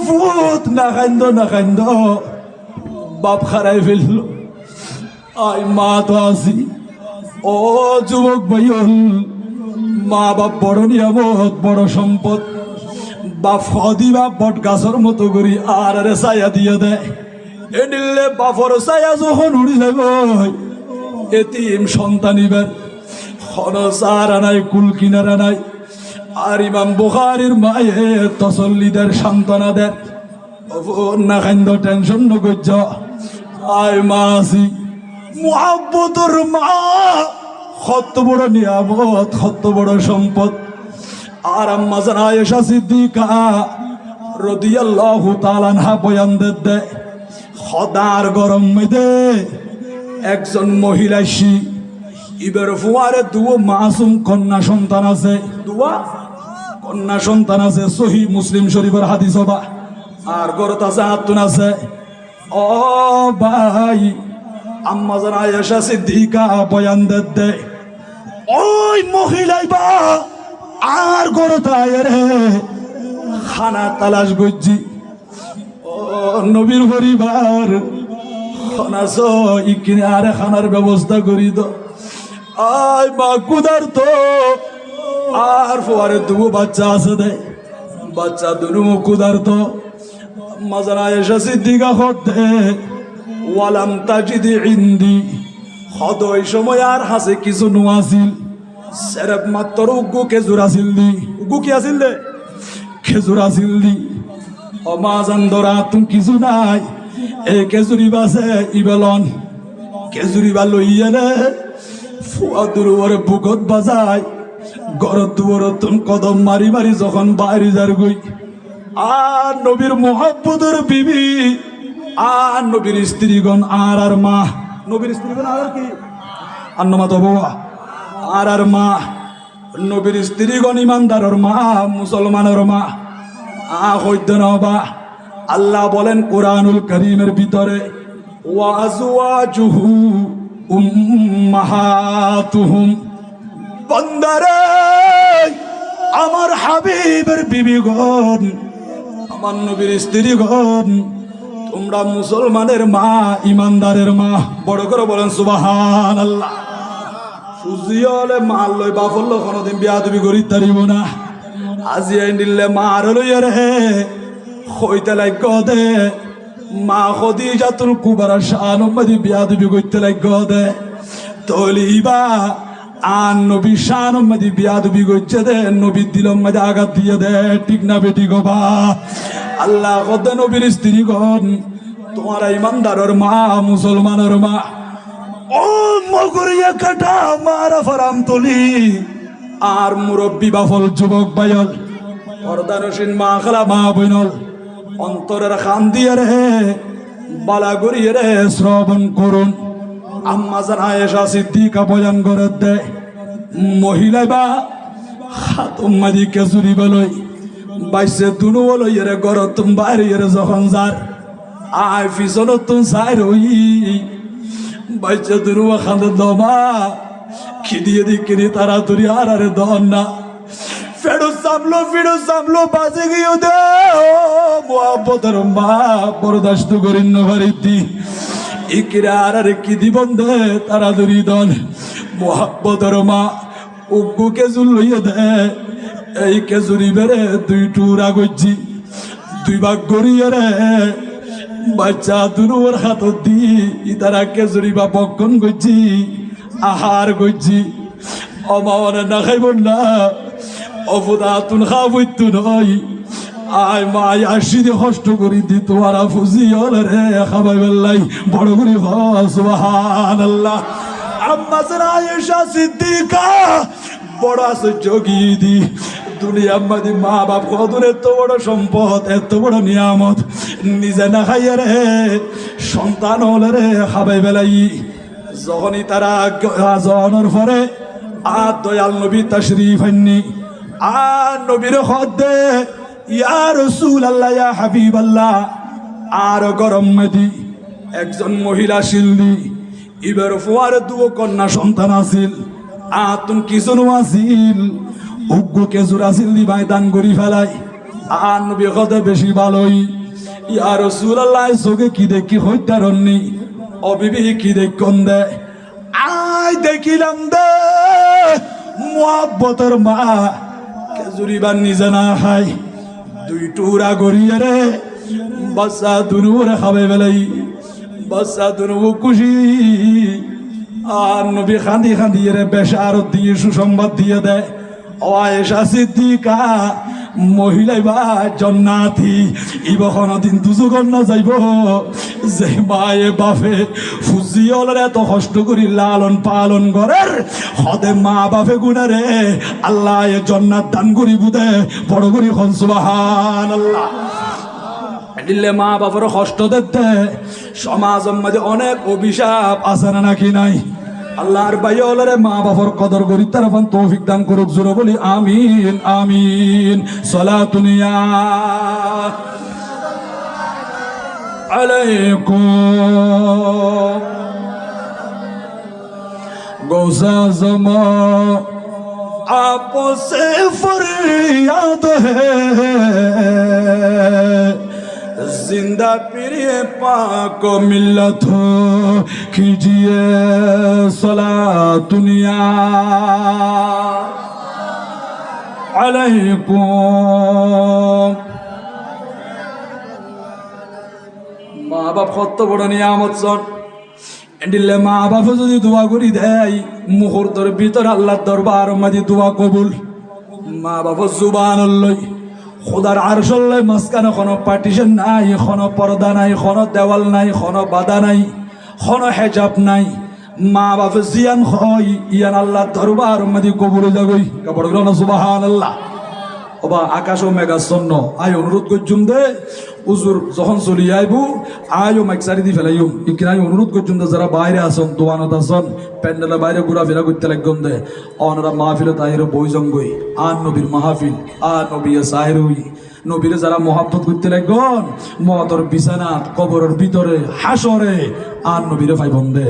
ফুত না খাইন্দ বাপ খারাই ফেলল। আই মা তো আসি। ও যুবক ভাইল, মা বাপ বড় নিয়ামত, বড় সম্পদ। বাপ দিবা বট গাছর মতো করি আর ছায়া দিয়ে দেয়। এ নিলে বাপর ছায়া যখন উড়ি যাব, এতিম সন্তান ইবার খনসারা নাই, কুল কিনারা নাই। আর ইমাম বুখারীর মায়ে তসল্লিদের সান্ত্বনা দেন, না খাইন্দ টেনশন নগজ। আয় মা আসি, মুহাব্বতর মা কত বড় নিয়ামত, কত বড় সম্পদ। আর আম্মা জান আয়েশা সিদ্দিকা রাদিয়াল্লাহু তাআলা আনহা বয়ান দেয়, খদার গরম মেদে একজন মহিলা সি ইবের ফুয়ারে দুও মাসুম কন্যা সন্তান আছে, দুয়া কন্যা সন্তান আছে। সহিহ মুসলিম শরীফের হাদিস হবা। আর গরত আছে আতুন আছে। ও ভাই, আম্মা জান আয়েশা সিদ্দিকা বয়ান দেয়, ওই মহিলাই বা আর গরতায় রে খানা তালাশ গজ্জি। ও নবীর পরিবার খানাস ইকিনে আরে খানার ব্যবস্থা করি তো। আয় মা কুদার তো আর ফোয়ারে দুটো বাচ্চা আছে দে, বাচ্চা দুনু কুদার তো। আম্মা জান আয়েশা সিদ্দিকা হতে ওয়ালাম তাজিদি ইন্দি, হদ ওই সময় আর হাসে কিছু নোয়াছিল, সেরেপ মাত্র উগ্গু খেজুর আসিল দি। উগ্গু কি আসিল দে? খেজুর আসিল দি। অমাজান ধরা তুমি কিছু নাই, এ খেজুরি বাসে ইবেলন খেজুরি বা লইয়া রে ফুয়া দুরে বুকত বাজায়। গরত দুয়ার তুমি কদম মারি মারি যখন বাইরে যার গই। আর নবীর মুহাব্বতের বিবি আর নবীর স্ত্রীগণ আর মা, নবীর স্ত্রীগণ আর কি আন্নমা তো বাবা আর মা, নবীর স্ত্রীগণ ইমানদারের মা, মুসলমানের মা। হইত নবা আল্লাহ বলেন কোরআনুল কারীমের ভিতরে, ওয়াজওয়াজুহু উম্মাহাতুহুম, বান্দারে আমার হাবিবের বিবিগণ, আমার নবীর স্ত্রীগণ, তোমরা মুসলমানের মা, ইমানদারের মা। বড় করে বলেন সুবহানাল্লাহ। সুজিয়লে মাল লই বাফল কোনদিন বিয়া তুমি করি তারিব না। আজি আইন দিলে মার লইয়া রে হইতে লাগ দে মা খদিজাতুল কুবরা শানুম্মদি বিয়া তুমি কইতে লাগ দে তলিবা আন নবী শানুম্মদি বিয়া তুমি কইছে দে নবী দিলম মধ্যে আঘাত দিয়ে দে। ঠিক না বেটি গো বা? আল্লাহ কদ নবীর স্ত্রীগণ তোমার ইমানদারের মা, মুসলমানের মা। ও মগরিয়া কাটা মারা ফারাম তলি আর মুরব্বী বাফল যুবক বায়ল পর্দানসীন মা খালা মা বইনল অন্তরের খান দিয়ে রে বালা গড়িয়ে রে শ্রবণ করুন। আম্মা জান আয়েশা সিদ্দিকা বয়ান করে দেয়, মহিলা বা হাতুম মাদি কেজুরি বলই বাইসে দুনু বলই রে গর তুম বাইরে রে যখন যার আয় ফিসন তুম সাই রই বাইচে দুনু খান্দে দমা খিদিয়ে দি কিনি তাড়াতাড়ি আর আরে দন না ফেড়ো সামলো বাজে গিয়ে দে মোহাব্বতের মা বরদাস্ত করিন নভারিতি ইকিরা আর আরে কি দিবন দে তাড়াতাড়ি দন মোহাব্বতের মা উগ্গু কেজুর লইয়া দে। এই কেজুরি বেড়ে দুই টুরা গজ্জি দুই ভাগ গড়িয়ে রে বাচ্চা দুনুর হাত দি ইতারা কেজুরি বা বক্ষণ গজ্জি আহার গজ্জি অমাওয়ানে না খাইব না অফুদা তুন খাবইতু নয়। আয় মাই আসি দিয়ে কষ্ট করি দি তোমারা ফুজি হলে রে খাবাই বেল্লাই বড় করে সুবহানাল্লাহ। আম্মা জান আয়েশা সিদ্দিকা বড় আশ্চর্য গিদি দুনিয়া মাদি মা বাপ কদর এত বড় সম্পদ, এত বড় নিয়ামত নিজে না খাইয়ে রে সন্তান হলে রে খাবাই বেলাই। যখনই তারা জনের পরে আর দয়াল নবী তাশরীফ আননি আর নবীর খদ্দে ইয়া রাসূলুল্লাহ ইয়া হাবিবাল্লাহ। আর গরম মেদি একজন মহিলা শিলদি ইবের ফুয়ারে দুও কন্যা সন্তান আছিল আতুন কিছু আসিল উগ্গু কেজুর আসিল দি ময়দান গড়ি ফেলাই আর নবী কত বেশি ভালোই ইয়া রাসূলুল্লাহ চোখে কি দেখি হইতারনি ও বিবি কি দেখুন দে আই দেখিলাম দে মুহাব্বতের মা খেজুরিবার নিজে না খাই দুই টুরা গড়িয়ে রে বাচ্চা দুনুরে খাবে বেলাই বাচ্চা দুনু খুশি আর নবী খান্দি খান্দি রে বেশারত দিয়ে সুসংবাদ দিয়ে দেয় ও আয়েশা সিদ্দিকা মহিলাই বা জন্নাতি ইবখন দিন দুজগর না যাইব যে মায়ে বাপে ফুজিয়লের এত কষ্ট করি লালন পালন করের হদে মা বাপে গুণারে আল্লাহ এ জন্নাত দান করি বুদে বড় করি খন সুবহানাল্লাহ। দিলে মা বাবার কষ্ট দিতে সমাজের মাঝে অনেক অভিশাপ আছে না নাকি নাই? আল্লাহর বাইরে মা বাবার কদর করি তার তৌফিক দান করুক জোরে বলি আমিন আমিন। সালাতুনিয়া আলাইকুম গৌসা জমা आपसे फरियाद है जिंदा पीरे पाक मिल्लत हो कीजिए सलातुनिया अलैकुम। মা বাপ কত বড় নিয়ামত সন এন্ডিলে মা বাপ যদি দোয়া করি দেয় মুহূর্তের ভিতর আল্লাহর দরবার মাঝে দোয়া কবুল। মা বাপ জুবানুল্লাহ খোদার আরশল্লাহ মাঝখানে কোনো পার্টিশন নাই, কোনো পর্দা নাই, কোনো দেওয়াল নাই, কোনো বাধা নাই, কোনো হেজাব নাই। মা বাপ জিয়ান হয় ইয়ান আল্লাহর দরবার মাঝে কবুল যাগই কাপড় গ্রহণ সুবহানাল্লাহ। ওবা আকাশ ও মেঘাচ্ছন্ন আয় অনুরোধ করছুম দে উজুর যখন চলি আইব আয়ও মাইক চারি দি ফেলাইম ইকিন আয় অনুরোধ করছুম দে যারা বাইরে আসন দোয়ানত আসন প্যান্ডেলের বাইরে ঘোরাফেরা করতে লাগম দে অনরা মাহফিলত আহির বইজঙ্গই আর নবীর মাহফিল আর নবী সাহের হই নবীরে যারা মহাব্বত করতে লাগন মতর বিছানাত কবরের ভিতরে হাসরে আর নবীরে পাইবন দে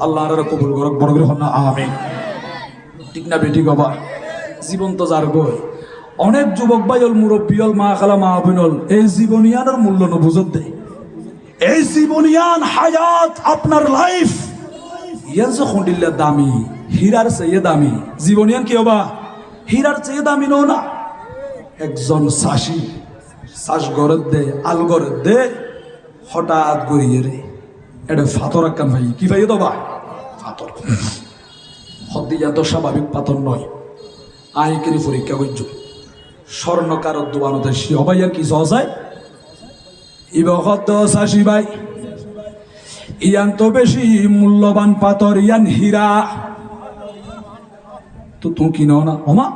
আল্লাহ আর কবুল করক বড় করে হন না আমিন। ঠিক না বেটি বাবা জীবন তো যার গই অনেক যুবক ভাইল মুরব্বীল মা খালা মা বোনল এই জীবনিয়ানের মূল্য নবুঝত দেয়। এই জীবনিয়ান হায়াত আপনার লাইফ ইয়ান যে খন্ডিল্লা দামি হীরার চেয়ে দামি জীবনিয়ান কি হবা হীরার চেয়ে দামি নো না। একজন চাষি চাষ গড়ে দে আল গড়ে দে হঠাৎ গড়িয়ে রে এটা ফাতর একখান ভাই কি ভাই তো বা ফাতর হদ্দিয়া তো স্বাভাবিক পাথর নয় আইকেরি পরীক্ষা করছ স্বর্ণকার দোয়ানতে সবাইয়া কি সহসায় ইবহত চাষি ভাই ইয়ান তো বেশি মূল্যবান পাথর ইয়ান হীরা তো তুমি কিনো না ওমা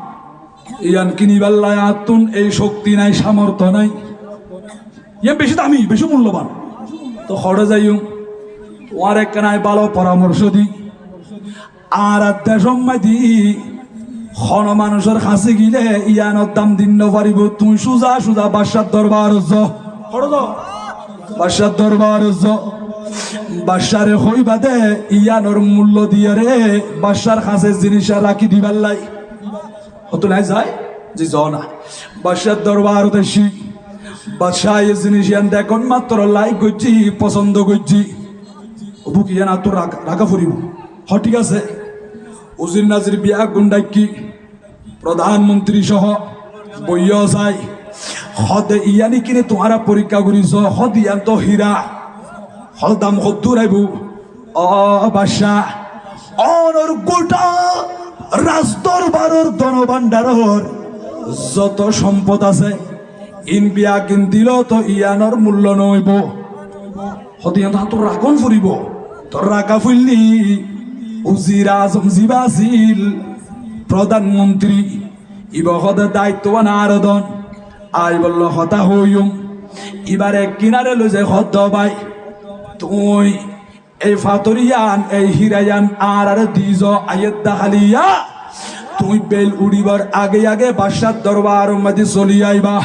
ইয়ান কিনিবার আতুন এই শক্তি নাই সামর্থ্য নাই ইয়ান বেশি দামি বেশি মূল্যবান তো খড়ে যাইও তোমার একখানায় ভালো পরামর্শ দি আর সময় দি খন মানুষের কাছে গিলে ইয়ানোর দাম দিন পারিব তুই সুজা সুজা বাদশার দরবার বাদশার দরবার বাদশারে হই বাদে ইয়ানোর মূল্য দিয়ে রে বাদশার কাছে জিনিস রাখি দিবার লাই হতো নাই যায় যে য না বাদশার দরবার দেশি বাদশাহ এই জিনিস ইয়ান দেখুন মাত্র লাইক করছি পছন্দ করছি বুক ইয়ান আর তোর রাখা ফুরিব হ ঠিক আছে উজির নাজির বিয়া গুন্ডাকি প্রধানমন্ত্রী সহ বইয়া যায় হদে ইয়ানি কিনে তোমারা পরীক্ষা করিস হদ ইয়ান তো হীরা হল দাম হদ্দুর আইব অ বাদশাহ অনর গোটা রাজদরবারের ধনভাণ্ডারের যত সম্পদ আছে ইন বিয়া কিন দিল তো ইয়ানোর মূল্য নইব হদ ইয়ান তোর রাখন ফুরিব তোর রাখা ফুললি উজির আজম জিবাসিল প্রধানমন্ত্রী ইবহদ দায়িত্ববান আরদন আই বলল হতা হইম এবারে কিনারে লো যে হদ ভাই তুই এই ফাতরিয়ান এই হিরায়ান আর দিজ আয়েদ দাহালিয়া তুই বেল উড়িবার আগে আগে বাদশার দরবার মধ্যে চলি আইবা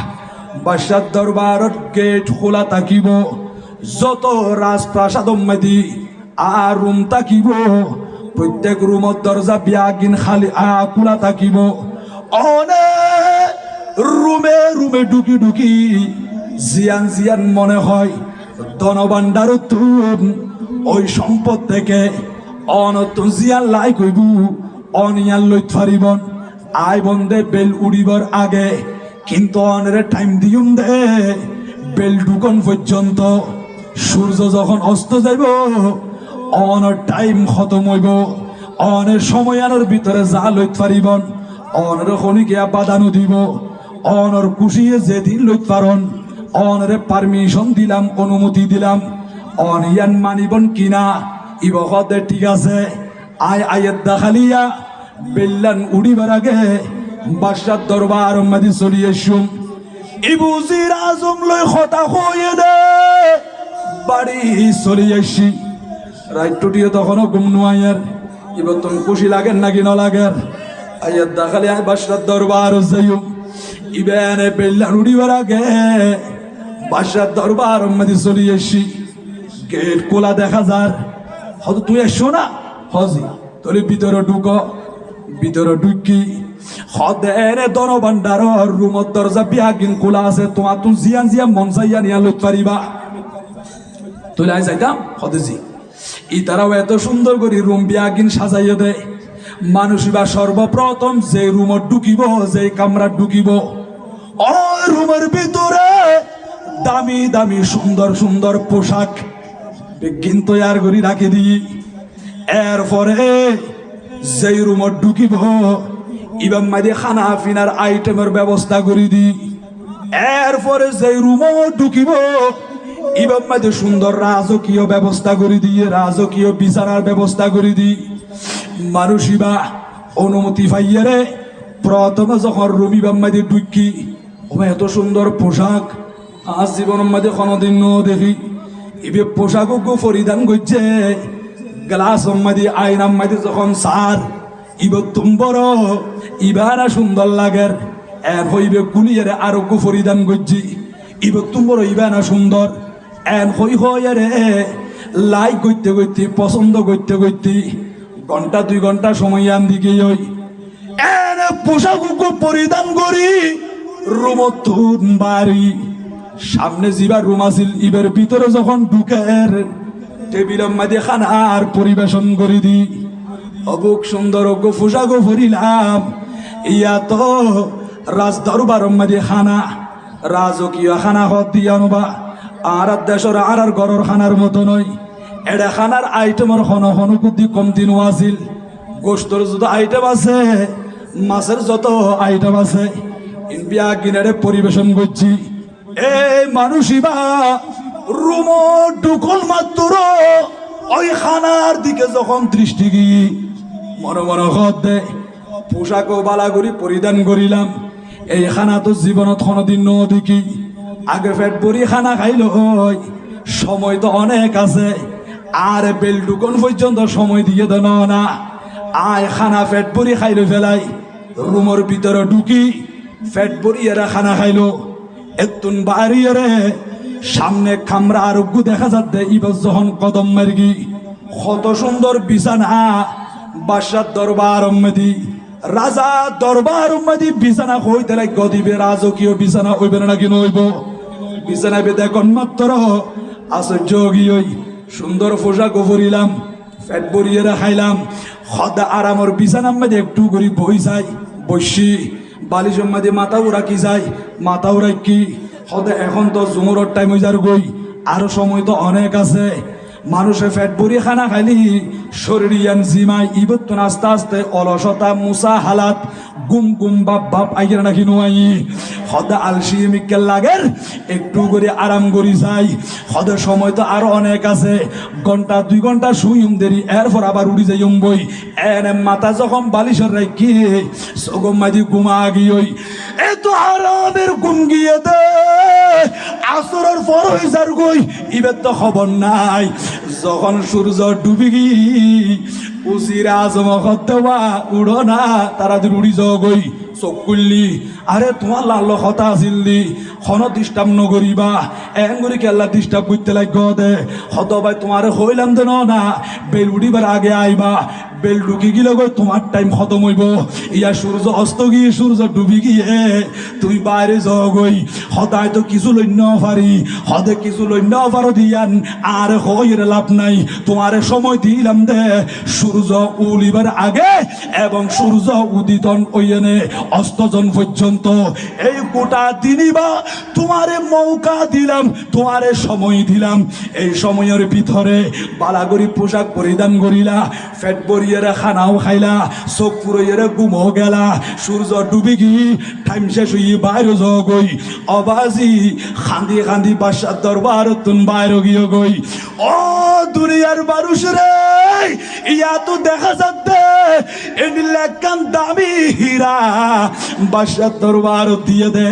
বাদশার দরবারত গেট খোলা থাকিব যত রাজপ্রাসাদ মধ্যে আর রুম থাকিব প্রত্যেক রুমত দরজা বিয়াগিন খালি খোলা থাকিব অনে রুমে রুমে ঢুকি ঢুকি জিয়ান জিয়ান মনে হয় ধনভাণ্ডার তুন ওই সম্পদ থেকে অনতুন জিয়ান লাই কইব অনিয়ান লইত পারিবন আই বন্ধে বেল উড়িবার আগে কিন্তু অনেরে টাইম দিউম দে বেল ঢুকন পর্যন্ত সূর্য যখন অস্ত যাইব অনের টাইম খতম হইব অনের সময় আনার ভিতরে যা লইত পারিবন অনের খনিকে বাদানো দিব অনর খুশিয়ে যেদিন লইত পারন অনরে পারমিশন দিলাম অনুমতি দিলাম অনিয়ান মানিবন কিনা ইবহতে ঠিক আছে আয় আয়ের দেখালিয়া বেল্লান উড়িবার আগে বাদশার দরবার মাদি চলিয়ে শুম ইবুজির আজম লই কথা হয়ে দে বাড়ি চলিয়ে আসি রাইট টুটিয়ে তখনও ঘুম নুয়াইয়ার এবার তুমি খুশি লাগেন নাকি ন লাগের আয়ের দেখালি আয় বাদশার দরবার যাইম ইবেনে বেল্লান উড়িবার আগে বাদশার দরবার মাদি চলিয়ে আসি গেট খোলা দেখা যার হয়তো তুই এসো না হজি তোর ভিতরে ঢুকো ভিতরে ঢুকি হদেনে ধনভাণ্ডার রুমত দরজা বিয়াগিন খোলা আছে তোমার তুই জিয়ান জিয়া মন চাইয়া নিয়া লইতে পারিবা তুই আই যাইতাম হদেজি ই তারাও এত সুন্দর করে রুম বিয়াগিন সাজাইয়া দেয় মানুষ বা সর্বপ্রথম যে রুমত ঢুকিব যে কামরা ঢুকিব ওই রুমের ভিতরে দামি দামি সুন্দর সুন্দর পোশাক বিজ্ঞান তৈয়ার করে রাখি দিই এরপরে যেই রুমত ঢুকিব ইবাম মাদি খানা পিনার আইটেমের ব্যবস্থা করে দিই এরপরে যেই রুমত ঢুকিব ইবাম মাদি সুন্দর রাজকীয় ব্যবস্থা করে দিয়ে রাজকীয় বিচারার ব্যবস্থা করে দিই মানুষিবা অনুমতি পাইয়ারে প্রথমে যখন রুমি বাম্মাদি ঢুকি ও এত সুন্দর পোশাক আজ জীবনের মাঝে কোনোদিন দেখি এবে পোশাকও পরিধান করছে গ্লাস মাদি আয়নার মাদি যখন সার ইব তুম বড় ইবারা সুন্দর লাগের এর হইবে গুলিয়ারে আরো পরিধান করছি ইব তুম বড় ইবানা সুন্দর এন হই হইয়ারে লাইক করতে করতে পছন্দ করতে করতে ঘন্টা 2 ঘন্টা সময় আন দিকে ওই এনে পোশাক পরিধান করি রুমতুন বাড়ি সামনে জিবা রুম আছিল ইবের ভিতরে যখন ঢুকের টেবিলের মাঝে খানার পরিবেশন করে দি অবুক সুন্দর পোশাক ভরিলাম ইয়া তো রাজ দরবারের মাঝে খানা রাজকীয় খানা হত দিয়ানবা আর দেশের আর ঘরের খানার মতো নয় এটা খানার আইটেমের হনকুদ্দি কমতি আছিল গোস্তর যত আইটেম আছে মাছের যত আইটেম আছে ইন্ডিয়া কিনারে পরিবেশন করছি এই মানুষিবা রুম ঢুকল মাত্র ওই খানার দিকে যখন দৃষ্টি গিয়ে মনে মনে হত দে পোশাকও বালাগুড়ি পরিধান করিলাম এই খানা তো জীবনত কোনোদিন ন দেখি আগে পেট ভরি খানা খাইল সময় তো অনেক আছে আর বেল ঢুকন পর্যন্ত সময় দিয়ে দেন না আয় খানা পেট ভরি খাইল ফেলাই রুমের ভিতরে ঢুকি পেট ভরি এরা খানা খাইলো এতুন বাড়িয়ে সামনে খামরা আরোগ্য দেখা যাচ্ছে ইবাস যখন কদম মার্গি কত সুন্দর বিছানা বাদশার দরবার মেদি রাজা দরবার মেদি বিছানা হইতে গদিবে রাজকীয় বিছানা হইবে নাকি নইব বিছানা বেদে মাত্র আশ্চর্য গিয়ে সুন্দর পোশাক ভরিলাম পেট ভরিয়ে খাইলাম সদা আরামর বিছানার মধ্যে একটু করে বই যাই বসি বালিশের মধ্যে মাথাও রাখি যায় মাথাও রাখি সদা এখন তো জুমুরের টাইম হয়ে যার গই আরো সময় তো অনেক আছে মানুষে পেট ভরি খানা খাইলি শরীরিয়ান জিমাই ইবত আস্তে আস্তে অলসতা মুসা হালাত গুম গুম বাপ আইগের নাকি নোয়াই সদা আলসি মিক্কেল লাগের একটু করে আরাম করি যাই সদা সময় তো আরো অনেক আছে ঘন্টা 2 ঘন্টা শুইম দেরি এরপর আবার উড়ি যাইম বই এনে মাথা যখন বালিশের রাখি সগম মাদি ঘুমা গিয়ে এত আরামের ঘুম গিয়ে দে আসরের পর হয়ে যার গই ইবের তো খবর নাই যখন সূর্য ডুবি গি উজির আজম হত্যা উড়ো না তারা উড়ি যাও গই চোখ খুললি আরে তোমার লাল কথা আছিল দি খন ডিস্টার্ব নকরিবা এঙ্গুরি কে আল্লাহ ডিস্টার্ব করতে লাগো দে হত ভাই তোমারে হইলাম দেন না বেল উঠিবার আগে আইবা বেল ঢুকি গেলে গো তোমার টাইম খতম হইব ইয়া সূর্য অস্ত গিয়ে সূর্য ডুবি গিয়ে তুই বাইরে যাও গই হদায় তো কিছু লইন পারি হদে কিছু লইন পারো দিয়ান আর হইর লাভ নাই তোমারে সময় দিলাম দে সূর্য উলিবার আগে এবং সূর্য উদিতন ওইনে অস্তজন পর্যন্ত এই গোটা দিনই বা তোমারে মৌকা দিলাম তোমারে সময় দিলাম এই সময়ের ভিতরে বালাগরি পোশাক পরিধান করিলা ফেট বরিয়েরা খানাও খাইলা চোখ পুরোয়েরা ঘুমো গেলা সূর্য ডুবি গিয়ে টাইম শেষ হয়ে বাইরে যাও গই অবাজি খান্দি খান্দি বাসার দরবার তুন বাইরে গিয়ে গই ও দুনিয়ার মানুষ রে ইয়া তো দেখা যাচ্ছে এদিন দামি হীরা বাসার দরবার দিয়ে দে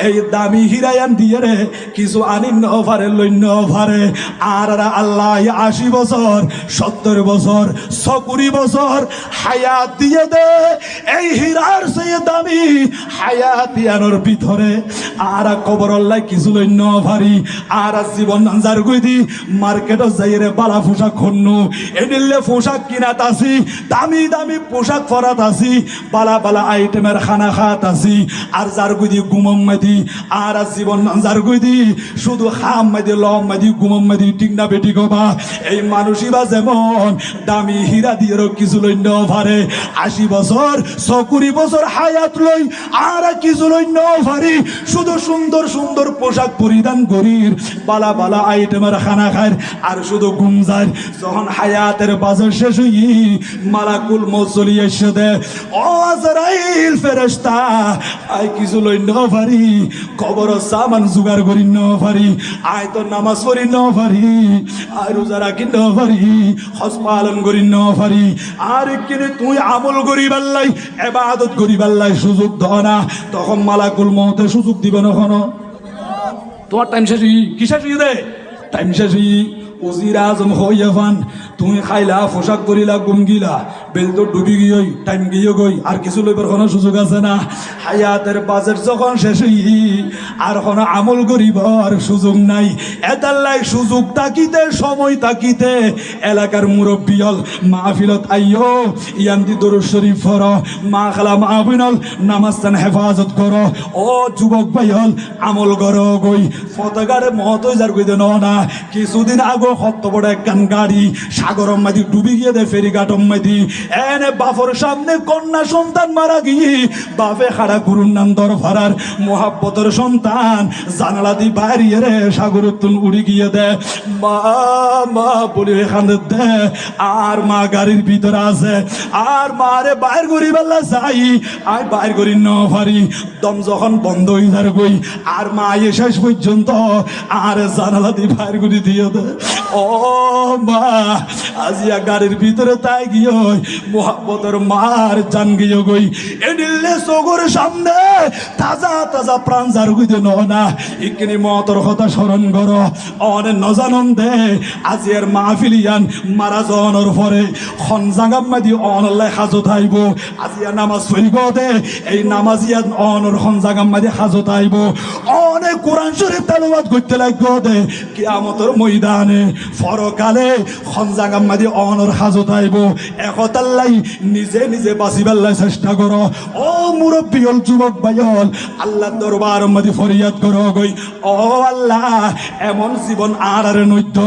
এই দামি হীরায়ান দিয়ে রে কিছু আনি নভারে লই নভারে আর আল্লাহ 80 বছর 70 বছর 120 বছর হায়াত দিয়ে দে এই হীরার চেয়ে দামি হায়াত ইয়ানোর ভিতরে আর কবর আল্লাহ কিছু লই নভারি আর জীবন নাজার গই দি মার্কেটে যাই রে বালা পোশাক খন্নু এদিলে পোশাক কিনাত আসি দামি দামি পোশাক পরাত আসি বালা বালা আইটেমের খানা খাত আসি আর যার গুদি গুমম মাদি আর জীবন যার গুদি শুধু খাম মাদি লম মাদি গুমম মাদি ঠিক না বেটি গবা এই মানুষই বা যেমন দামি হীরা দিয়ে কিছু লই ন পারে 80 বছর 120 বছর হায়াত লই আর কিছু লই ন পারি শুধু সুন্দর সুন্দর পোশাক পরিধান করির বালা বালা আইটেমের খানা খায় আর শুধু ঘুম যায় যখন হায়াতের বাজার শেষ হই মালাকুল মউত চলি এসে দে ও আজরাইল ফেরেশতা আই কিছু লই ন পারি কবর সামান জোগাড় করি ন পারি আই তো নামাজ পড়ি ন পারি আর রোজা রাখি ন পারি হজ পালন করি ন পারি আর কিনে তুই আমল করি বাল্লাই ইবাদত করি বাল্লাই সুযোগ দাও না তখন মালাকুল মউতে সুযোগ দিবে না কোনো তোমার টাইম শেষ কি শেষ দে টাইম শেষ উজির আজম হইয়া ফান তুমি খাইলা পোশাক করিলা গুম গিলা বেল তো ডুবি গিয়ে টাইম গিয়ে গই আর কিছু লইবার কোনো সুযোগ আছে না হায়াতের বাজেট যখন শেষ হই আর কোনো আমল করিবার সুযোগ নাই এতাল্লাই সুযোগ তাকিতে সময় তাকিতে এলাকার মুরব্বী হল মাহফিলত আইও ইয়ান্দি দরুদ শরীফ পড়ো মা খালা মা বিনল নামাজটান হেফাজত করো ও যুবক ভাই হল আমল করো গই ফতগারে মত যার কই দেন না কিছুদিন আগে কত বড় একখান গাড়ি সাগর মাদি ডুবি গিয়ে দে ফেরিঘাট মাদি এনে বাফর সামনে কন্যা সন্তান মারা গিয়ে বাপে খাড়া করুন নাম দর ফারার মোহাব্বতের সন্তান জানালা দি বাইরে রে সাগর তুন উড়ি গিয়ে দে মা মা বলে এখানে দে আর মা গাড়ির ভিতরে আছে আর মারে বাইর করি বেলা যাই আর বাইর করি ন পারি দম যখন বন্ধ হয়ে যার গই আর মা এ শেষ পর্যন্ত আর জানালা দি বাইর করে দিয়ে দে ও মা আজিয়া গাড়ির ভিতরে তাই গিয়ে মোহাব্বতের মার জান গিয়ে গই এডিলে সগর সামনে তাজা তাজা প্রাণ যার গইতে না ইকিনি মতর কথা স্মরণ করো অনে নজানন দে আজিয়ার মাহফিলিয়ান মারা জনের পরে খন জাগাম মাদি অনল্লাই হাজত আইব আজিয়া নামাজ পড়ি গো দে এই নামাজিয়া অনর খন জাগাম মাদি হাজত আইব অনে কোরআন শরীফ তেলাওয়াত করতে লাগো দে কিয়ামতের ময়দানে ফরকালে খনজাগাম মাদি অনর হাজত আইব একতাল্লাই নিজে নিজে বাঁচিবাল্লাই চেষ্টা করো ও মুরব্বী হল যুবক ভাইল আল্লাহ দরবার মাদি ফরিয়াদ করো গই ও আল্লাহ এমন জীবন আর নৈত্য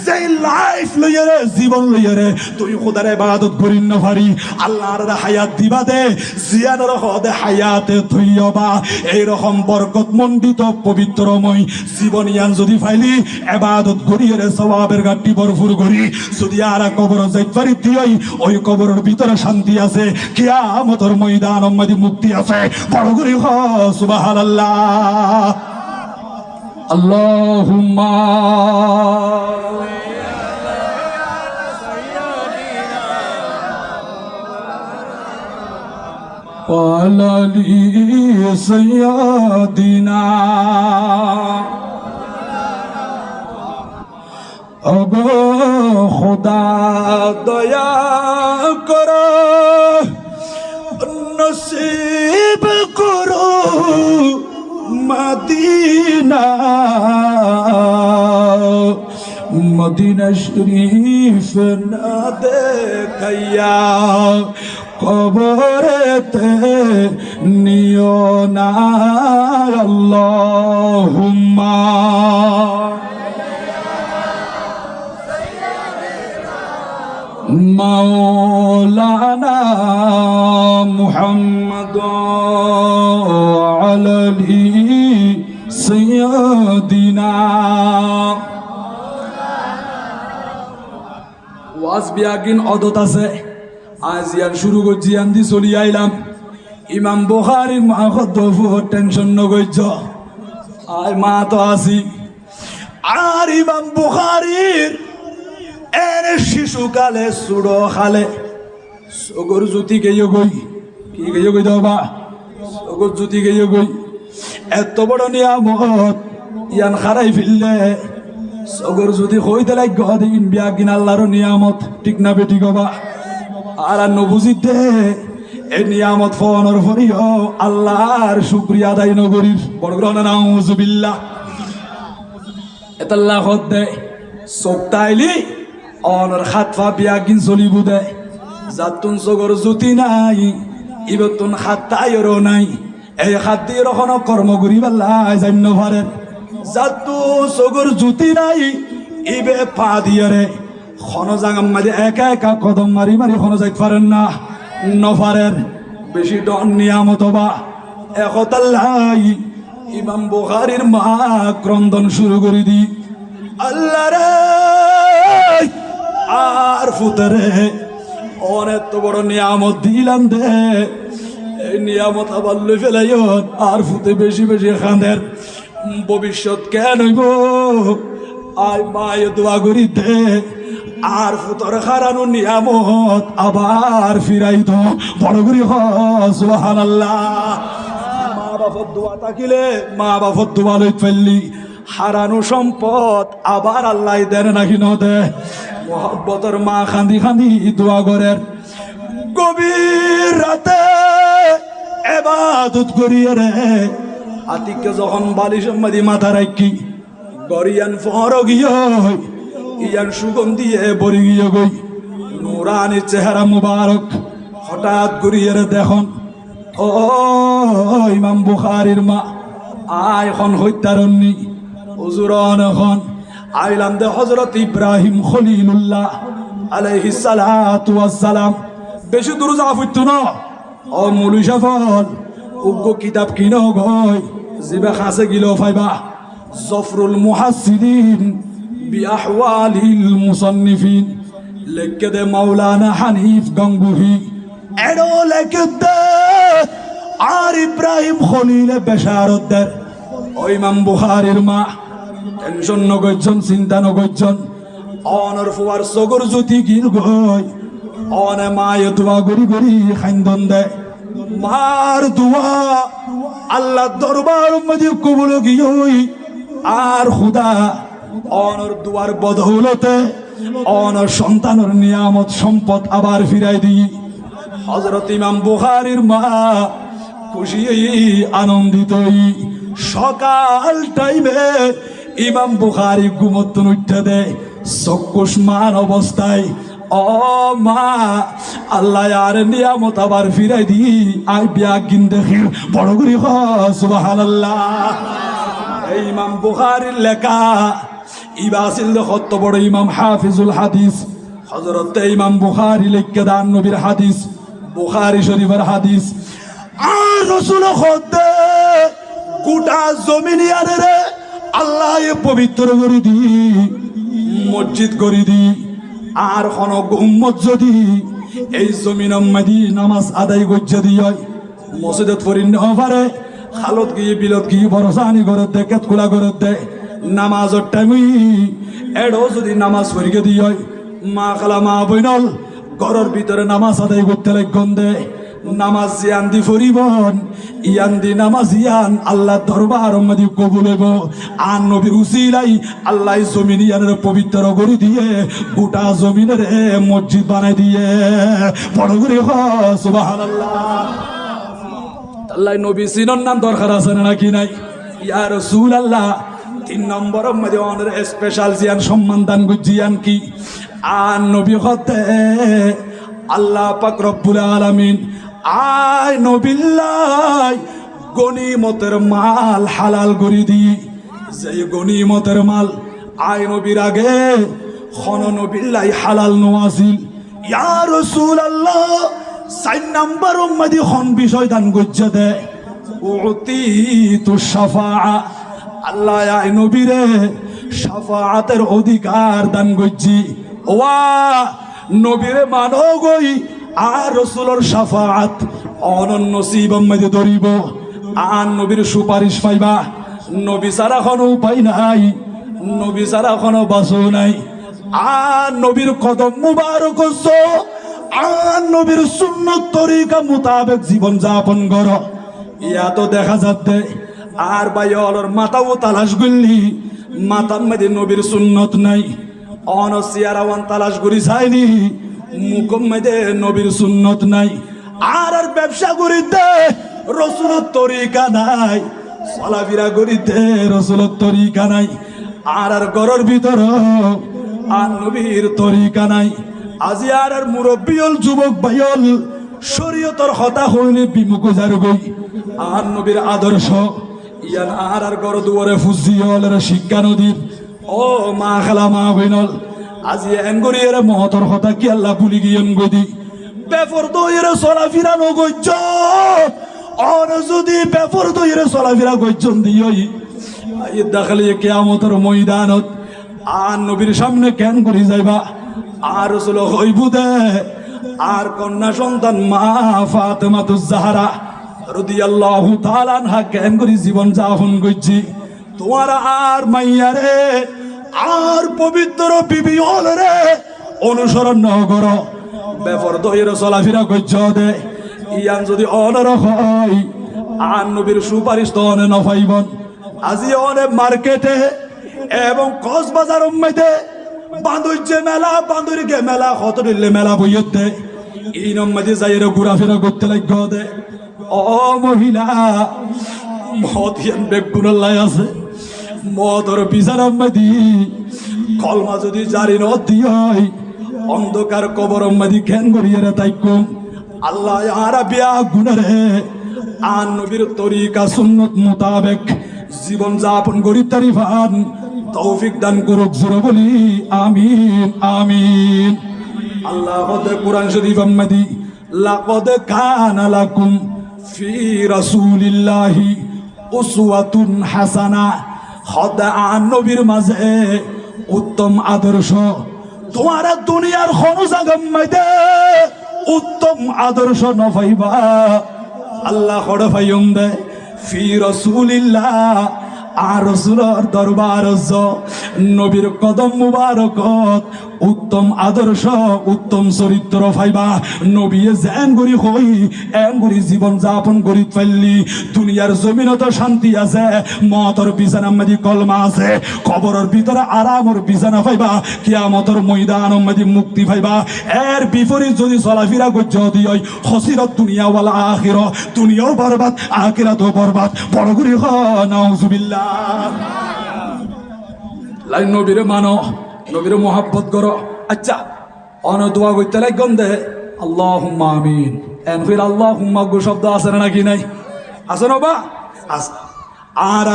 যেই লাইফ লইয়ারে জীবন লইয়ারে তুই খোদার ইবাদত করি না পারি আল্লাহর হায়াত দিবা দে জিয়ানোর হদে হায়াতে থইবা এইরকম বরকত মণ্ডিত পবিত্রময় জীবন ইয়ান যদি ফাইলি ইবাদত করিয়ে সওয়াবের গাটি ভরপুর করি যদি আর কবর যাইতে পারি দিই ওই কবরের ভিতরে শান্তি আছে কিয়ামতের ময়দান মধ্যে মুক্তি আছে বড় করে সুবহানাল্লাহ আল্লাহুম্মা ওয়ালা লি সাইয়্যিদিনা ওগো খোদা দয়া করো নসিব করো মদিনা মদিনা শরীফ না দেখাইয়া কবরেতে নিও না আল্লাহুম্মা মাওলানা মুহাম্মদ আলালি সাইয়্যিদিনা। ওয়াজ বিয়াগিন অদত আছে আজ ইয়ান শুরু করছি ইয়ান দি চলি আইলাম ইমাম বুখারীর মা কদ্দফু টেনশন নগৈজ আয় মা তো আসি আর ইমাম বুখারীর এনে শিশুকালে সুড়ো খালে সগর জ্যোতি গেয়ে গই কি গেয়ে গই দাও বা সগর জ্যোতি গেয়ে গই এত বড় নিয়ামত ইয়ান খারাই ফিরলে সগর জ্যোতি হইতে লাগ দিন বিয়া কিন আল্লাহর নিয়ামত ঠিক না বেটি গবা আর নবুজিতে এই নিয়ামত ফোনের ফরিও আল্লাহর শুকরিয়া আদায় নগরীর বড় গ্রহণ নাউজুবিল্লাহ এতাল্লাহ হদ দে সপ্তাইলি অনর খাতফা বিয়াগিন চলিব দে যাতুন সগর জ্যোতি নাই ইবতুন খাতায়রও নাই এই খাত দিয়ে রখনো কর্ম করি পাল্লাই জান্য পারেন যাতু সগর জ্যোতি নাই ইবে পা দিয়ে রে খনজাঙ্গাম মাঝে একা একা কদম মারি মারি খনো যাইতে পারেন না নফারের বেশি ডন নিয়ামত বা একতাল্লাই ইমাম বুখারীর মা ক্রন্দন শুরু করে দি আল্লাহ রে আর ফুতরে অনেক তো বড় নিয়ামত দিলাম দে এই নিয়ামত আবার লই ফেলাইও আর ফুতে বেশি বেশি খাঁদের ভবিষ্যৎ কেন হইব আয় মায়ে দোয়া করি দে আর ফুতর হারানো নিয়ামত আবার ফিরাই তো বড় করি সুবহানাল্লাহ। মা বাপর দোয়া থাকিলে মা বাপর দোয়া লই ফেললি হারানো সম্পদ আবার আল্লাহ দেন নাকি ন দে মোহব্বতের মা খান্দি খান্দি দোয়া করেন গভীর রাতে ইবাদত করিয়ে রে আতিককে যখন বালিশ মাদি মাথা রাখি গরিয়ান ফর গিয়ে ইয়ান সুগন্ধিয়ে বরি গিয়ে গই নুরানি চেহারা মুবারক হঠাৎ ঘুরিয়ে রে দেখুন ও ইমাম বুখারীর মা আয় এখন হইতারণনি হুজুরন এখন আইলাম দে হযরত ইব্রাহিম খলিলুল্লাহ আলাইহিস সালাতু ওয়াস সালাম বেশি দূর যাওয়া হইতো না ও মুলি সফল উগ্র কিতাব কিনো গই জিবা খাসে গিলো ফাইবা জফরুল মুহাসসিরিন বিআহওয়ালিল মুসান্নিফিন লেখকে দে মাওলানা হানিফ গঙ্গুহি এডো লেখকে দে আর ইব্রাহিম খলিলে বেশারত দে ও ইমাম বুখারীর মা টেনশন নগজন চিন্তা নগজন অনর ফুয়ার সগর জ্যোতি গিল গই অনে মায়ে দোয়া গরি গরি খাইন্দন দে মার দোয়া আল্লাহ দরবার মধ্যে কবুল গিয়ই আর খুদা অনর দুয়ার বদৌলতে অনর সন্তানের নিয়ামত সম্পদ আবার ফিরাই দি হযরত ইমাম বুখারীর মা খুশি আনন্দিত সকাল টাইমে ইমাম বুখারী ঘুমতন উঠতে দে চক্ষুষ্মান অবস্থায় ও মা আল্লাহ আর নিয়ামত আবার ফিরাই দি আই বিয়া গিন দেখি বড় করি সুবহানাল্লাহ। এই ইমাম বুখারীর লেখা ইবাসিল কত বড় ইমাম হাফিজুল হাদিস হযরত ইমাম বুখারী লেখা দান নবীর হাদিস বুখারী শরীফের হাদিস আর রাসূল খোদে গোটা জমিনিয়ারে রে আল্লাহ পবিত্র করে দি মসজিদ করে দি আর কোন উম্মত যদি এই জমিনের মধ্যে নামাজ আদায় করতে দিয়ে মসজিদত পড়ি না পারে খালত গিয়ে বিলত গিয়ে বরসানি ঘরত দে কেতকুলা ঘরত দে নামাজের টাইমই এডো যদি নামাজ পড়িয়ে দিয়ে মা খালা মা বইনল ঘরের ভিতরে নামাজ আদায় করতে লাগন দে নামাজ জিয়ান দি ফরিবন ইয়ান দি নামাজ ইয়ান আল্লাহ দরবার মধ্যে কবুল হইব আর নবীর উসিলাই আল্লাহ জমিন ইয়ানের পবিত্র করে দিয়ে গোটা জমিনের মসজিদ বানাই দিয়ে বড় করে সুবহানাল্লাহ। আল্লাহ নবী সিনর নাম দরকার আছে নাকি নাই ইয়া রাসূলুল্লাহ তিন নম্বর মধ্যে অনের স্পেশাল জিয়ান সম্মান দান গুজিয়ান কি আর নবী হতে আল্লাহ পাক রব্বুল আলামিন আয় নবিল্লাহ গনিমতের মাল হালাল করে দি যে গনিমতের মাল আয় নবীর আগে খন নবিল্লাহ হালাল নওয়াজিল ইয়া রাসূলুল্লাহ 4 নম্বর উম্মতি খন বিষয় দান গুজ্জে দে উতিতু শাফাআ আল্লাহ আয় নবীরে শাফাআতের অধিকার দান গুজ্জি ওয়া নবীরে মানো গই আর রাসূলের শাফাআত অনন্য নসিব মধ্যে ধরিব আর নবীর সুপারিশ পাইবা নবী ছাড়া কোনো উপায় নাই নবী ছাড়া কোনো বাসো নাই আর নবীর কদম মুবারক আর নবীর সুন্নত তরিকা মোতাবেক জীবন যাপন কর ইয়া তো দেখা যাচ্ছে আর বাইর মাথাও তালাশ করলি মাথার মধ্যে নবীর সুন্নত নাই অনসিয়ারাওয়ান তালাশ করি যায়নি মুখম মধ্যে নবীর সুন্নত নাই আর ব্যবসা করিতে রসুলের তরিকা নাই চলাফেরা করিতে রসুলের তরিকা নাই আর ঘরের ভিতর আর নবীর তরিকা নাই আজি আর মুরব্বিয়ল যুবক ভাইয়ল শরীয়তর হতা হইলে বিমুখ যার গই আর নবীর আদর্শ ইয়ান আর ঘর দুয়ারে ফুজিয়ল শিক্ষা নদীর ও মা খালা মা বইনল আজি এনগরিয়ের মহতর হতা কি আল্লাহ ভুলি গিয়েন গদি বেফর দইয়ের চলাফেরা নগজ্য আর যদি বেফর দইয়ের চলাফেরা গজ্জন দিই দেখালি কিয়ামতের ময়দানত আর নবীর সামনে কেন করি যাইবা আর রাসূল হইব দে আর কন্যা সন্তান মা ফাতেমাতুজ জাহরা রাদিয়াল্লাহু তাআলা আনহা কেন করি জীবন যাপন করছি তোমার আর মাইয়ারে আর পবিত্র বিবি হলরে অনুসরণ ন করো বেফর দইয়ের চলাফেরা গজ্জ দে ইয়ান যদি অনর হয় আর নবীর সুপারিশ তো অনে নফাইবন আজি অনে মার্কেটে এবং কক্সবাজার মধ্যে বান্দুর্যে মেলা বান্দুরিকে মেলা হতরিলে মেলা বইতে এই নম্বরে যাইরে ঘোরাফেরা করতে লাগ দে ও মহিলা মদ ইয়ান বেগুনাল্লাই আছে মদর বিছানার মধ্যে কলমা যদি জারি নদী হয় অন্ধকার কবর মধ্যে ঘ্যান করিয়ে তাইকুম আল্লাহ আরা বিয়া গুণরে আর নবীর তরিকা সুন্নত মোতাবেক জীবন যাপন করি তারিফান তৌফিক দান করুক জোরে বলি আমিন আমিন আল্লাহ কোরআন শরীফ মধ্যে লাকাদ কানা লাকুম ফি রাসূলিল্লাহি উসওয়াতুন হাসানা খোদা নবীর মাঝে উত্তম আদর্শ তোমার দুনিয়ার কোনো জায়গার মধ্যে উত্তম আদর্শ নফাইবা আল্লাহ খড় ফাইম দে ফি রাসূলিল্লাহ আর রাসূলের দরবার নবীর কদম মুবারকত উত্তম আদর্শ উত্তম চরিত্র ফাইবা নবী যেন করি হই এন করি জীবন যাপন করি ফেললি দুনিয়ার জমিনত শান্তি আছে মতর বিছানার মধ্যে কলমা আছে কবরের ভিতরে আরামর বিছানা পাইবা কিয়ামতের ময়দান মধ্যে মুক্তি পাইবা এর বিপরীত যদি চলাফেরা করছ দি হয় হসিরত দুনিয়া ওয়ালা আখিরা দুনিয়াও বরবাদ আখিরাতও বরবাদ বড় করে নাউজুবিল্লাহ লাই নবীরে মানো নবীরে মোহাব্বত করো আচ্ছা অন দোয়া করতে লাগন দে আল্লাহুম্মা আমিন এন ফির আল্লাহুম্মা গো শব্দ আছে নাকি নাই আছে না বা আছে আর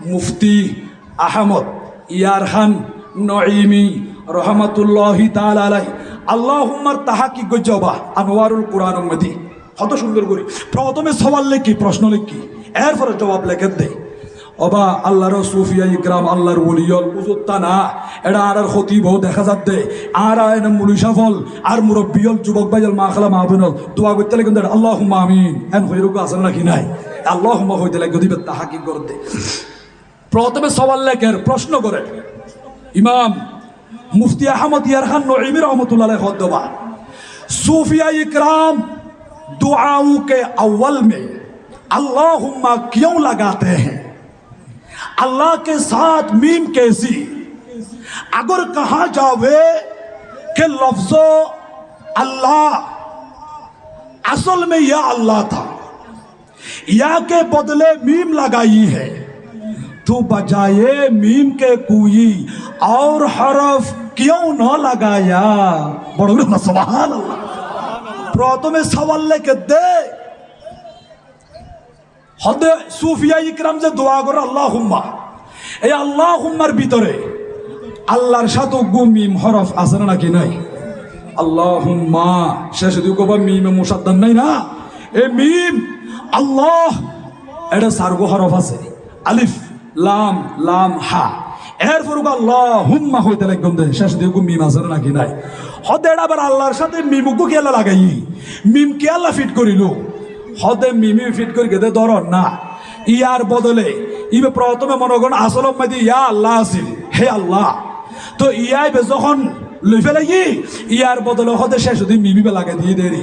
মুফতি আহমদ ইয়ার খান নঈমি রহমাতুল্লাহি তাআলা আলাইহি আল্লাহুম্মার তাহাকি গজবা আনওয়ারুল কুরআন মধ্যে কত সুন্দর করে প্রথমে সওয়াল লিখি প্রশ্ন লিখি এরপরে জবাব লিখে দেয় অবা আল্লাহর সুফিয়া ইকরাম আল্লাহর ওলিয়ল উজুত্তা না এটা আর ক্ষতি বহু দেখা যাচ্ছে আর এনে মুলি সফল আর মুরব্বিয়ল যুবক ভাইল মা খালা মাহবুনল দোয়া করতে লাগে আল্লাহুম্মা আমিন এন হইরুকু আছে নাকি নাই আল্লাহুম্মা হইতে লাগে দিবে তাহাকি করতে প্রথমে সওয়াল লেখের প্রশ্ন করে ইমাম মুফতি আহমদ ইয়ার খান নঈমি রহমতুল্লাহ আলাইহি খতবা सूफिया इकराम दुआओं के अव्वल में अल्लाहुम्मा क्यों लगाते हैं अल्लाह के साथ मीम कैसी अगर कहा जावे कि लफ्जो अल्लाह असल में या अल्लाह था या के बदले मीम लगाई है तो बजाए मीम के कोई और हरफ क्यों न लगाया? बड़ सुभान अल्लाह। प्रथमे सवाल लेके दे হদে সুফিয়া ইকরাম যে দোয়া করে আল্লাহুম্মা, এই আল্লাহুম্মার ভিতরে আল্লাহর সাথে মিম হরফ আছে নাকি নাই? আল্লাহুম্মা শেষে দিও কবা মিমে মুসাদ্দান নাই না, এই মিম আল্লাহ এটা সারগো হরফ আছে, আলিফ লাম লাম হা, এরপর আল্লাহুম্মা হইতে লাগবে দে শেষে দিও মিম আছে নাকি নাই? হদে এটা আবার আল্লাহর সাথে মিমুকু কে আল্লাহ লাগাই, মিম কে আল্লাহ ফিট করিল? হদে মিমি ফিট করে গেতে ধর না, ইয়ার বদলে ইবে প্রথমে মনে করেন আসল মাদি ইয়া আল্লাহ আসিল, হে আল্লাহ। তো ইয়াই যখন লই ফেলে ইয়ার বদলে হদে শেষ দিন মিমি বে লাগে দিয়ে দেরি।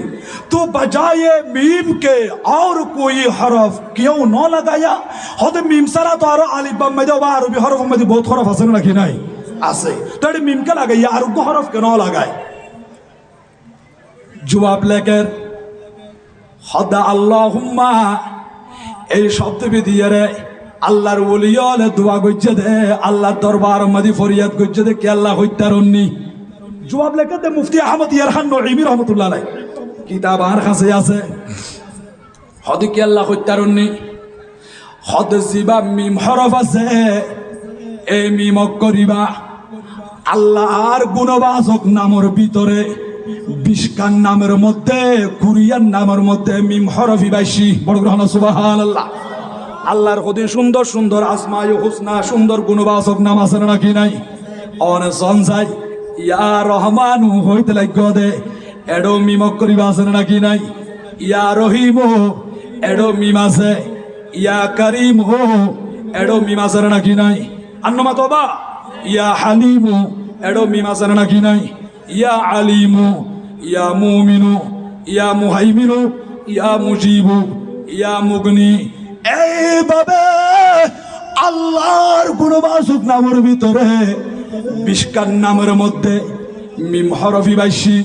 তো বজায়ে মিম কে और कोई हरफ क्यों न लगाया? হদে মিম সারা তো আরো আলিফ বাম মাদি বা আরবি হরফ মাদি বহুত হরফ আছে নাকি নাই? আছে। তো এটা মিম কে লাগাই আর কো হরফ কেন লাগায়? জবাব লেকের হদা আল্লাহুম্মা এই শব্দ দিয়ে রে আল্লাহর ওলিয়ালে দোয়া গজ্জে দে, আল্লাহর দরবার মধ্যে ফরিয়াদ গজ্জে দে কে আল্লাহ হইতারনি। জবাব লেখে দে মুফতি আহমদ ইয়ারখান নঈমি রহমাতুল্লাহ আলাইহি কিতাব আর কাছে আছে। হদে কে আল্লাহ হইতারনি, হদ জিবা মিম হরফ আছে, এই মিম করিবা আল্লাহর গুণবাচক নামের ভিতরে 20 খান নামের মধ্যে কুরিয়ান নামের মধ্যে মিম হরফি বাইশি। বড় গ্রহণ সুবহানাল্লাহ। আল্লাহর কদিন সুন্দর সুন্দর আসমায়ে হুসনা সুন্দর গুণবাচক নাম আছে নাকি নাই? অনে সঞ্জাই ইয়া রহমানু হইতে লাগবে দে এডো মিম করিবা আছে নাকি নাই? ইয়া রহিম এডো মিম আছে, ইয়া করিম এডো মিম আছে নাকি নাই? আন্নমা তোবা ইয়া হালিম এডো মিম আছে নাকি নাই? ইয়া আলিমু ইয়া মুমিনু ইয়া মুহাইমিনু ইয়া মুজিবু ইয়া মুগনি। এইভাবে আল্লাহর গুণবাচক নামের ভিতরে 20 খান নামের মধ্যে মিম হরফি বাইশি।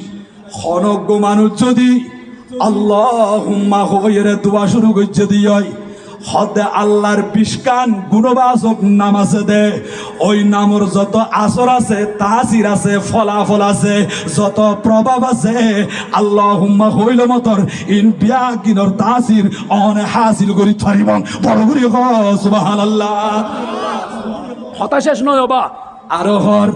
খনজ্ঞ মানুষ যদি আল্লাহুম্মা হইরে দোয়া শুরু করছে দিয় হদে আল্লাহর 20 খান গুণবাচক নাম আছে দে, ওই নামর যত আসর আছে তাসির আছে ফলাফল আছে যত প্রভাব আছে আল্লাহুম্মা হইল মতর ইন বিয়াগিনর তাসির অনে হাসিল করি পারিব। বড় করি সুবহানাল্লাহ। হতা শেষ নয় বা আরো হর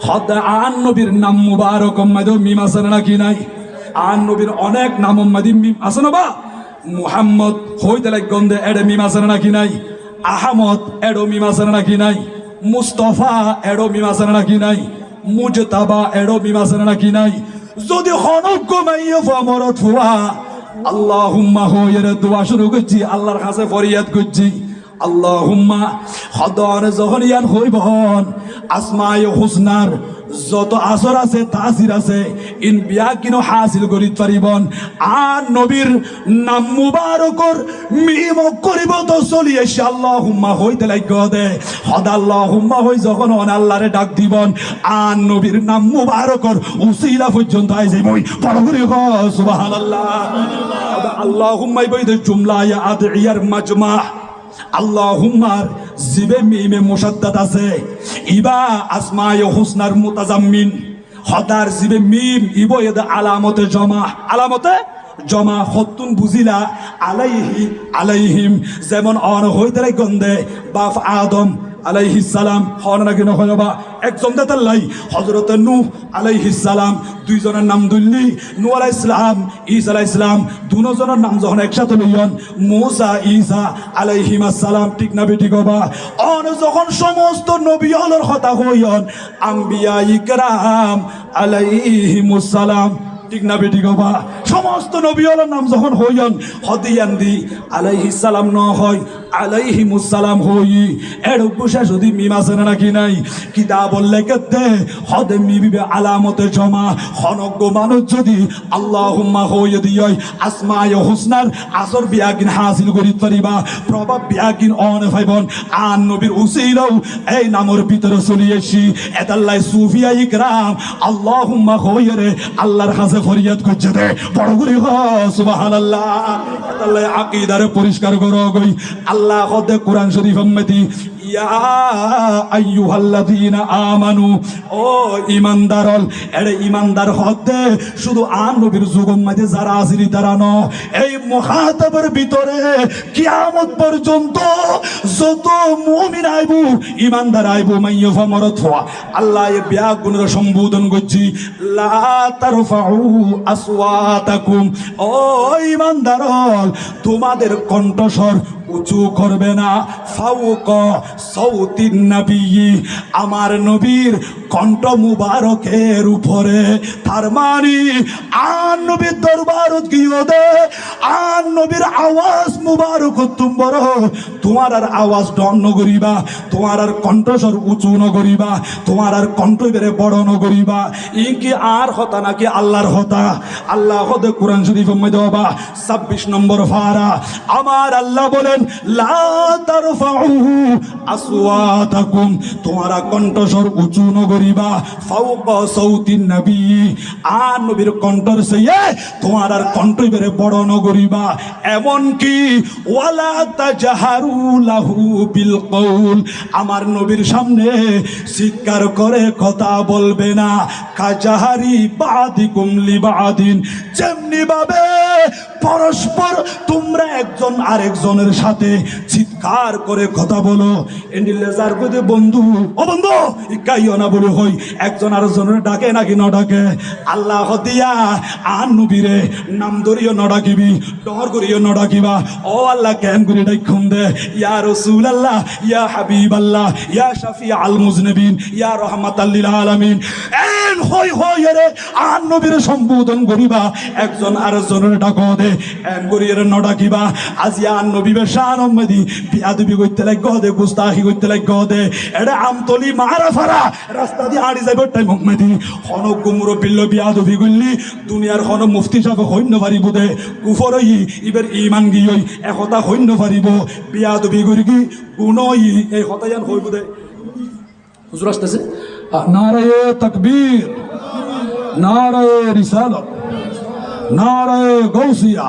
হদ আন নবীর নাম মুবারক মাদ মিম আছে নাকি নাই? আন নবীর অনেক নাম মাদি মিম আছে না বা? মুহাম্মদ হইতে লাগন্দে এডে মিম আছে নাকি নাই? আহমদ এডো মিম আছে নাকি নাই? মুস্তফা এডো মিম আছে নাকি নাই? মুজতাবা এডো মিম আছে নাকি নাই? যদি হনজ্ঞ মাইয়া ফমরত ফুয়া আল্লাহুম্মা হইরে দোয়া শুরু করছি, আল্লাহর কাছে ফরিয়াদ করছি আল্লাহুম্মা হদর যখন ইয়ান হইবন আসমায়ে হুসনার যত আসর আছে তাসির আছে ইন বিয়া কিনো হাসিল করি পারিবন। আর নবীর নাম মুবারকর মিম করিব তো চলি এসে আল্লাহুম্মা হইতে লাগবে দে হদ আল্লাহুম্মা হই যখন অন আল্লাহরে ডাক দিবন আর নবীর নাম মুবারকর উসিলা পর্যন্ত আই যাই মই বড় করে সুবহানাল্লাহ। আল্লাহুম্মা বইতে জুমলা ইয়া আদিয়ার মাজমা আল্লাহুম্মার জিবে মিমে মুশাদ্দাদ আছে, ইবা আসমায়ে হুসনার মুতাজাম্মিন। হদার জিবে মিম ইবো এদ আলামতে জমা, আলামতে জমা হতুন বুঝিলা আলাইহি আলাইহিম। যেমন অন হইতে গন্ধে বাপ আদম আলাইহিস সালাম হন নাকি নহবা একজন দেতাল্লাই হযরত নূহ আলাইহিস সালাম, দুইজনের নাম দুল্লি নূহ আলাইহিস সালাম ঈসা আলাইহিস সালাম, দুজনের নাম যখন একসাথে লইয়ন মুসা ঈসা আলাইহিমাস সালাম। ঠিক না বেঠিক হবা? অন যখন সমস্ত নবী হলর কথা হইয়ন আম্বিয়া ইকরাম আলাইহিমুস সালাম। ঠিক না বেঠিক হবা? সমস্ত নবী হলর নাম যখন হইয়ন হদিয়ান্দি আলাইহিস সালাম ন হয় আলাইহিমুস সালাম হই এর উপসা যদি মিম আছে নাকি নাই? কিতাব লেখতে হদ মিবিবে আলামতে জমা। খনজ্ঞ মানুষ যদি আল্লাহুম্মা হইয়ে দিয় আসমায়ে হুসনার আসর বিয়াগিন হাসিল করি পারিবা, প্রভাব বিয়াগিন অন ফাইবন। আর নবীর উসিলাও এই নামের ভিতরে চলি এসি এতাল্লাই সুফিয়া ইকরাম আল্লাহুম্মা হইয়ে রে আল্লাহর কাছে ফরিয়াদ করছে দে বড় করে সুবহানাল্লাহ। এতাল্লাই আকীদারে পরিষ্কার করো গই আল্লাহ হদে কোরআন শরীফ মধ্যে ইয়া আইয়ুহাল্লাযীনা আমানু, ও ঈমানদারল, এর ঈমানদার হতে শুধু আর নবীর যুগম মাঝে যারা আসিরি তারা ন, এই মুখাতাবের ভিতরে কিয়ামত পর্যন্ত যত মুমিন আইবু, ঈমানদার আইবু, মাইয়্যা ফামারাত আল্লাহ এ বিয়া গুণের সম্বোধন করছি, লা তারফাউ আসওয়াতাকুম, ও ঈমানদারল, তোমাদের কণ্ঠস্বর উঁচু করবে না, ফাওকা সাউতিন নবী, আমার নবীর কণ্ঠ মুবারকের উপরে। তার মানে আর নবীর দরবারত গিয়ে দে, আর নবীর আওয়াজ মুবারক তুম বড়, তোমার আর আওয়াজ ডন নগরিবা, তোমার আর কণ্ঠস্বর উঁচু নগরিবা, তোমার আর কণ্ঠ বেড়ে বড় নগরিবা। ই কি আর হতা নাকি আল্লাহর হতা? আল্লাহ হতে কোরআন শরীফ মধ্যে বাবা 26 নম্বর ফারা আমার আল্লাহ বলেন, লা তারফাউ আসওয়াতাকুম, তোমারা কণ্ঠস্বর উঁচু নগরিবা, ফাওকা সাউতিন নবী, আর নবীর কণ্ঠর চেয়ে তোমার আর কণ্ঠ বেড়ে বড় নগরিবা। এমন কি ওয়ালা তাজহারু লাহু বিল কওল, আমার নবীর সামনে চিৎকার করে কথা বলবে না, কাজাহারি বাদিকুম লিবাদিন, যেমনি ভাবে পরস্পর তোমরা একজন আরেকজনের সাথে চিৎকার করে কথা বলো। এন্ডিলেজার কইতে বন্ধু, ও বন্ধু ইকাইও না বলে হই, একজন আরেকজনের ডাকে নাকি ন ডাকে? আল্লাহ দিয়া আর নবীরে নাম ধরিও ন ডাকিবি, ডর করিও ন ডাকিবা। ও আল্লাহ কেন করে ডাইখুম দে, ইয়া রাসূলুল্লাহ, ইয়া হাবিবাল্লাহ, ইয়া শাফি আল মুজনিবিন, ইয়া রাহমাতাল লিল আলামিন। এন হই হই রে আর নবীরে সম্বোধন করিবা, একজন আরেকজনের ডাকো দে, এন করিয়ে ন ডাকিবা। আজি আর নবী বেশান উম্মদি বিয়াদবি কইতে লাগ দে, গুস্তাখি কইতে লাগ দে, এটা আমতলি মারা ফারা রাস্তা দিয়ে আড়ি যাইব টাইম উম্মদি হন গুমরো বিল্ল বিয়াদবি কইলি দুনিয়ার হন মুফতি সাহেব হইন্য পারিব দে, কুফর হই ইবের ঈমান গিয়ই একতা হইন্য পারিব, বিয়াদবি করি কি গুণই এই হতায়ান হইব দে। হুজুর আসতেছে, নারায়ে তাকবীর, নারায়ে রিসালাত, নারায়ে গাউসিয়া।